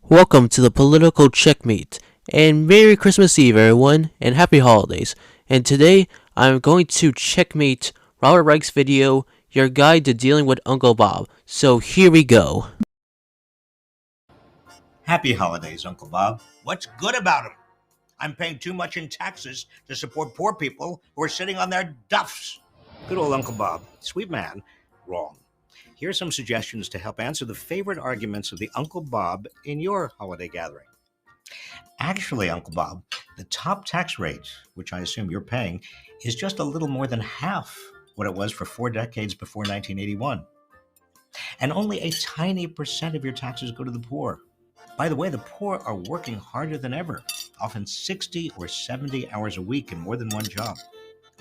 Welcome to the Political Checkmate, and Merry Christmas Eve, everyone, and Happy Holidays. And today, I'm going to checkmate Robert Reich's video, Your Guide to Dealing with Uncle Bob. So here we go. Happy holidays, Uncle Bob. What's good about them? I'm paying too much in taxes to support poor people who are sitting on their duffs. Good old Uncle Bob, sweet man, wrong. Here are some suggestions to help answer the favorite arguments of the Uncle Bob in your holiday gathering. Actually, Uncle Bob, the top tax rate, which I assume you're paying, is just a little more than half what it was for 4 decades before 1981. And only a tiny percent of your taxes go to the poor. By the way, the poor are working harder than ever, often 60 or 70 hours a week in more than one job.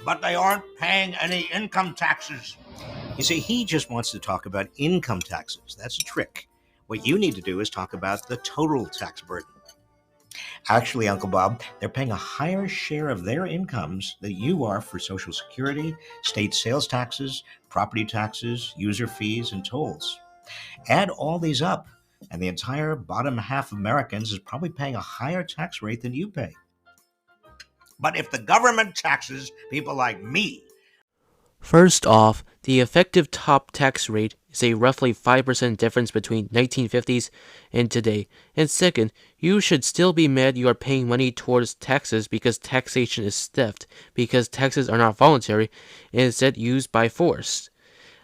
But they aren't paying any income taxes. You see, he just wants to talk about income taxes. That's a trick. What you need to do is talk about the total tax burden. Actually, Uncle Bob, they're paying a higher share of their incomes than you are for Social Security, state sales taxes, property taxes, user fees, and tolls. Add all these up, and the entire bottom half of Americans is probably paying a higher tax rate than you pay. But if the government taxes people like me... First off, the effective top tax rate is a roughly 5% difference between 1950s and today. And second, you should still be mad you are paying money towards taxes because taxation is theft, because taxes are not voluntary and instead used by force.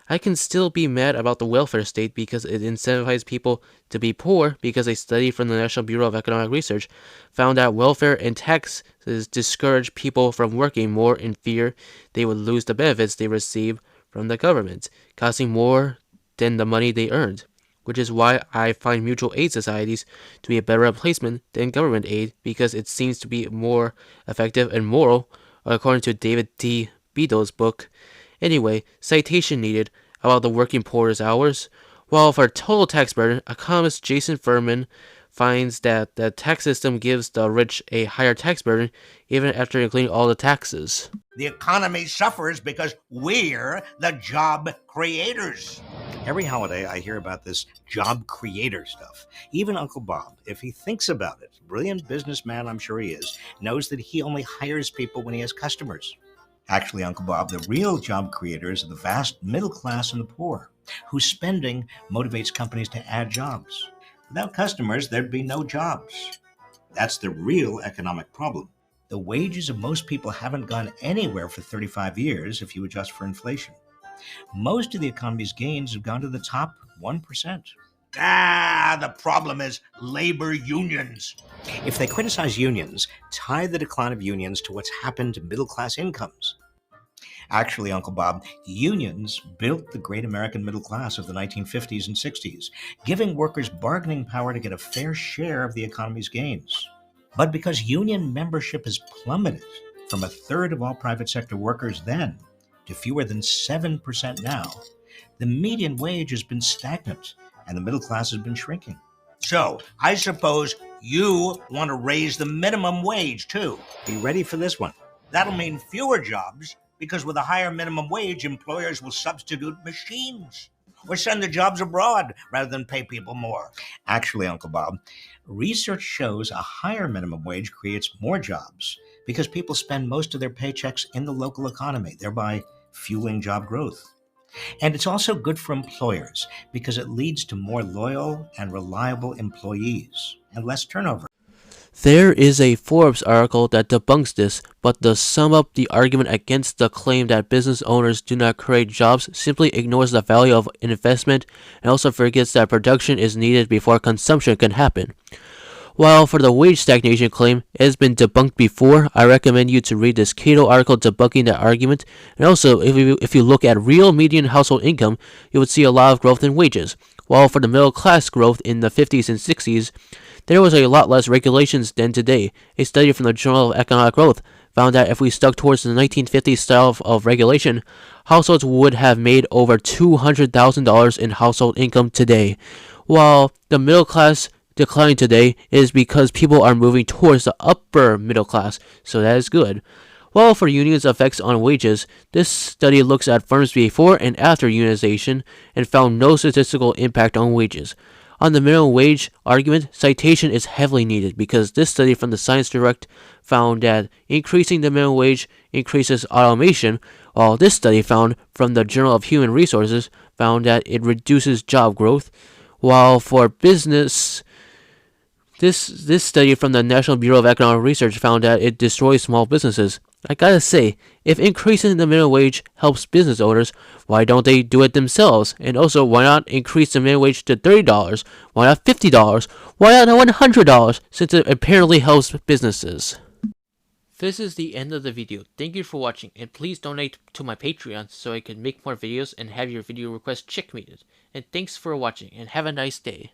I can still be mad about the welfare state because it incentivizes people to be poor, because a study from the National Bureau of Economic Research found that welfare and taxes discourage people from working more in fear they would lose the benefits they receive from the government, costing more than the money they earned, which is why I find mutual aid societies to be a better replacement than government aid, because it seems to be more effective and moral, according to David D. Beadle's book. Anyway, citation needed about the working poor's hours. While for total tax burden, economist Jason Furman finds that the tax system gives the rich a higher tax burden even after including all the taxes. The economy suffers because we're the job creators. Every holiday I hear about this job creator stuff. Even Uncle Bob, if he thinks about it, brilliant businessman I'm sure he is, knows that he only hires people when he has customers. Actually, Uncle Bob, the real job creators are the vast middle class and the poor, whose spending motivates companies to add jobs. Without customers, there'd be no jobs. That's the real economic problem. The wages of most people haven't gone anywhere for 35 years if you adjust for inflation. Most of the economy's gains have gone to the top 1%. The problem is labor unions. If they criticize unions, tie the decline of unions to what's happened to middle-class incomes. Actually, Uncle Bob, unions built the great American middle class of the 1950s and 60s, giving workers bargaining power to get a fair share of the economy's gains. But because union membership has plummeted from a third of all private sector workers then to fewer than 7% now, the median wage has been stagnant and the middle class has been shrinking. So, I suppose you want to raise the minimum wage, too. Be ready for this one. That'll mean fewer jobs, because with a higher minimum wage, employers will substitute machines or send the jobs abroad rather than pay people more. Actually, Uncle Bob, research shows a higher minimum wage creates more jobs because people spend most of their paychecks in the local economy, thereby fueling job growth. And it's also good for employers because it leads to more loyal and reliable employees and less turnover. There is a Forbes article that debunks this, but to sum up the argument against the claim that business owners do not create jobs simply ignores the value of investment and also forgets that production is needed before consumption can happen. While for the wage stagnation claim, it has been debunked before, I recommend you to read this Cato article debunking that argument. And also, if you look at real median household income, you would see a lot of growth in wages. While for the middle class growth in the 50s and 60s, there was a lot less regulations than today. A study from the Journal of Economic Growth found that if we stuck towards the 1950s style of regulation, households would have made over $200,000 in household income today. While the middle class decline today is because people are moving towards the upper middle class, so that is good. While for unions' effects on wages, this study looks at firms before and after unionization and found no statistical impact on wages. On the minimum wage argument, citation is heavily needed because this study from the Science Direct found that increasing the minimum wage increases automation, while this study found from the Journal of Human Resources found that it reduces job growth, while for business, this study from the National Bureau of Economic Research found that it destroys small businesses. I gotta say, if increasing the minimum wage helps business owners, why don't they do it themselves? And also, why not increase the minimum wage to $30? Why not $50? Why not $100? Since it apparently helps businesses. This is the end of the video. Thank you for watching, and please donate to my Patreon so I can make more videos and have your video requests checkmated. And thanks for watching, and have a nice day.